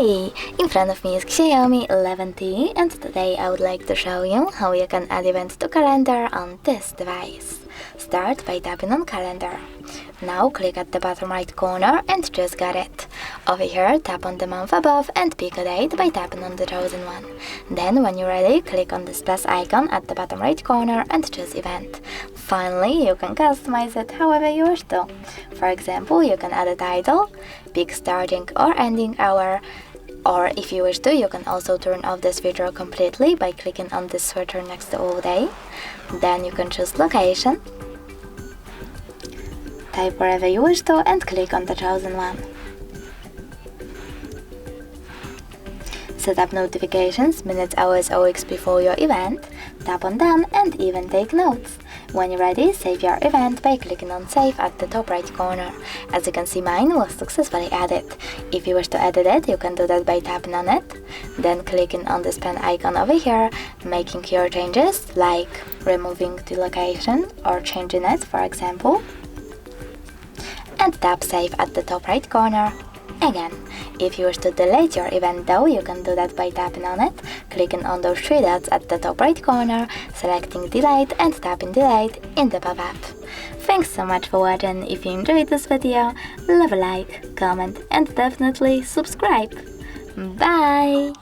Hey! In front of me is Xiaomi 11T, and today I would like to show you how you can add event to calendar on this device. Start by tapping on calendar. Now click at the bottom right corner and choose Got It. Over here, tap on the month above and pick a date by tapping on the chosen one. Then when you're ready, click on this plus icon at the bottom right corner and choose Event. Finally, you can customize it however you wish to. For example, you can add a title, pick starting or ending hour, or if you wish to, you can also turn off this feature completely by clicking on this switcher next to all day. Then you can choose location, type wherever you wish to and click on the chosen one. Set up notifications minutes, hours or weeks before your event, tap on done and even take notes. When you're ready, save your event by clicking on save at the top right corner. As you can see, mine was successfully added. If you wish to edit it, you can do that by tapping on it, then clicking on this pen icon over here, making your changes like removing the location or changing it, for example, and tap save at the top right corner. Again, if you wish to delete your event though, you can do that by tapping on it, clicking on those three dots at the top right corner, selecting delete and tapping delete in the pop-up. Thanks so much for watching. If you enjoyed this video, leave a like, comment and definitely subscribe. Bye!